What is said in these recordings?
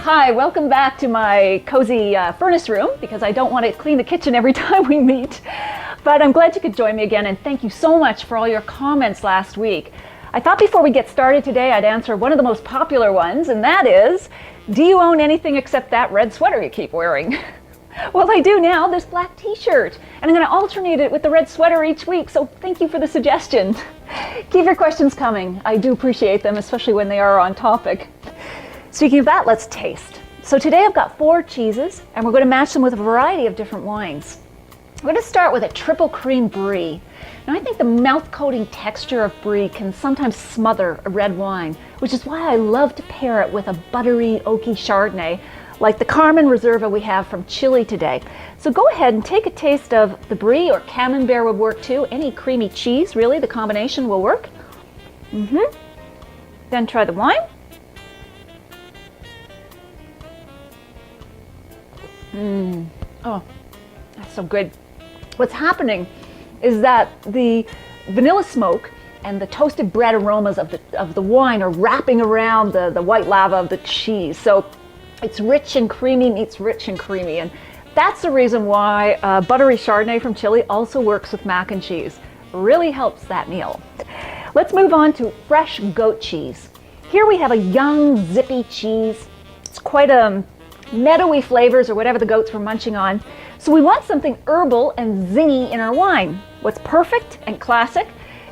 Hi, welcome back to my cozy furnace room because I don't want to clean the kitchen every time we meet. But I'm glad you could join me again, and thank you so much for all your comments last week. I thought before we get started today I'd answer one of the most popular ones, and that is, do you own anything except that red sweater you keep wearing? Well, I do now, this black t-shirt, and I'm going to alternate it with the red sweater each week, so thank you for the suggestion. Keep your questions coming. I do appreciate them, especially when they are on topic. Speaking of that, let's taste. So today I've got 4 cheeses, and we're going to match them with a variety of different wines. We're going to start with a triple cream brie. Now I think the mouth-coating texture of brie can sometimes smother a red wine, which is why I love to pair it with a buttery, oaky Chardonnay, like the Carmen Reserva we have from Chile today. So go ahead and take a taste of the brie, or Camembert would work too. Any creamy cheese, really, the combination will work. Then try the wine. Oh, that's so good. What's happening is that the vanilla smoke and the toasted bread aromas of the wine are wrapping around the white lava of the cheese. So it's rich and creamy meets rich and creamy. And that's the reason why buttery Chardonnay from Chile also works with mac and cheese. Really helps that meal. Let's move on to fresh goat cheese. Here we have a young, zippy cheese. It's quite a meadowy flavors, or whatever the goats were munching on. So we want something herbal and zingy in our wine. What's perfect and classic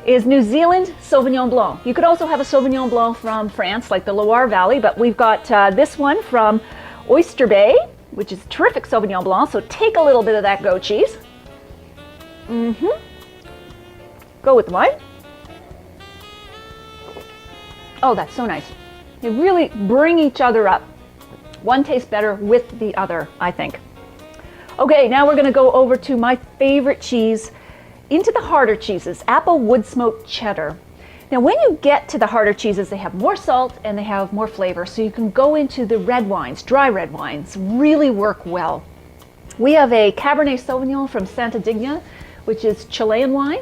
is New Zealand Sauvignon Blanc. You could also have a Sauvignon Blanc from France, like the Loire Valley, but we've got this one from Oyster Bay, which is terrific Sauvignon Blanc. So take a little bit of that goat cheese. Go with the wine. Oh, that's so nice. They really bring each other up. One tastes better with the other, I think. Okay, now we're going to go over to my favorite cheese, into the harder cheeses, apple wood smoked cheddar. Now when you get to the harder cheeses, they have more salt and they have more flavor, so you can go into the red wines, dry red wines, really work well. We have a Cabernet Sauvignon from Digna, which is Chilean wine.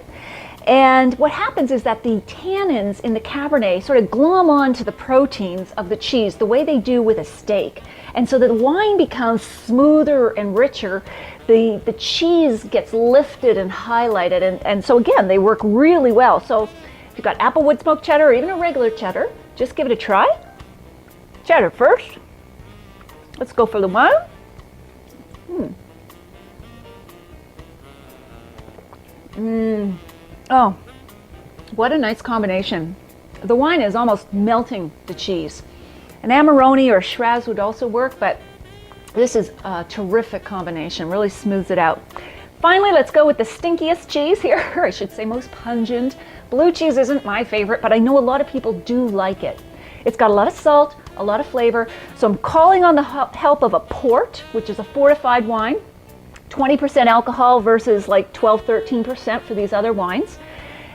And what happens is that the tannins in the Cabernet sort of glom onto the proteins of the cheese the way they do with a steak. And so the wine becomes smoother and richer. The cheese gets lifted and highlighted. And so again, they work really well. So if you've got apple wood smoked cheddar or even a regular cheddar, just give it a try. Cheddar first. Let's go for the wine. Oh, what a nice combination. The wine is almost melting the cheese. An Amarone or Shiraz would also work, but this is a terrific combination, really smooths it out. Finally, let's go with the stinkiest cheese here, or I should say most pungent. Blue cheese isn't my favorite, but I know a lot of people do like it. It's got a lot of salt, a lot of flavor, so I'm calling on the help of a port, which is a fortified wine. 20% alcohol versus like 12-13% for these other wines.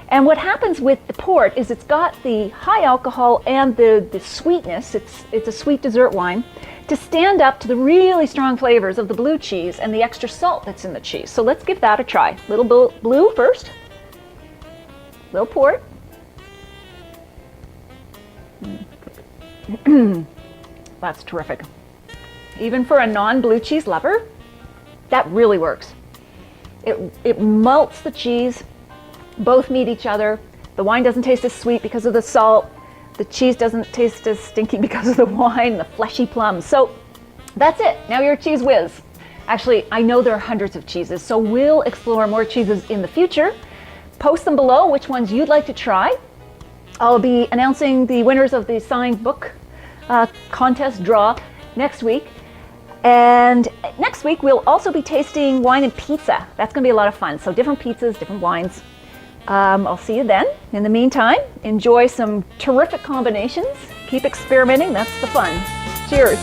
And what happens with the port is it's got the high alcohol and the sweetness, it's a sweet dessert wine, to stand up to the really strong flavors of the blue cheese and the extra salt that's in the cheese. So let's give that a try. Little blue first, little port. That's terrific. Even for a non-blue cheese lover, that really works. It melts the cheese, both meet each other. The wine doesn't taste as sweet because of the salt. The cheese doesn't taste as stinky because of the wine, the fleshy plums. So that's it, now you're a cheese whiz. Actually, I know there are hundreds of cheeses, so we'll explore more cheeses in the future. Post them below which ones you'd like to try. I'll be announcing the winners of the signed book contest draw next week. And next week, we'll also be tasting wine and pizza. That's going to be a lot of fun. So different pizzas, different wines. I'll see you then. In the meantime, enjoy some terrific combinations. Keep experimenting. That's the fun. Cheers.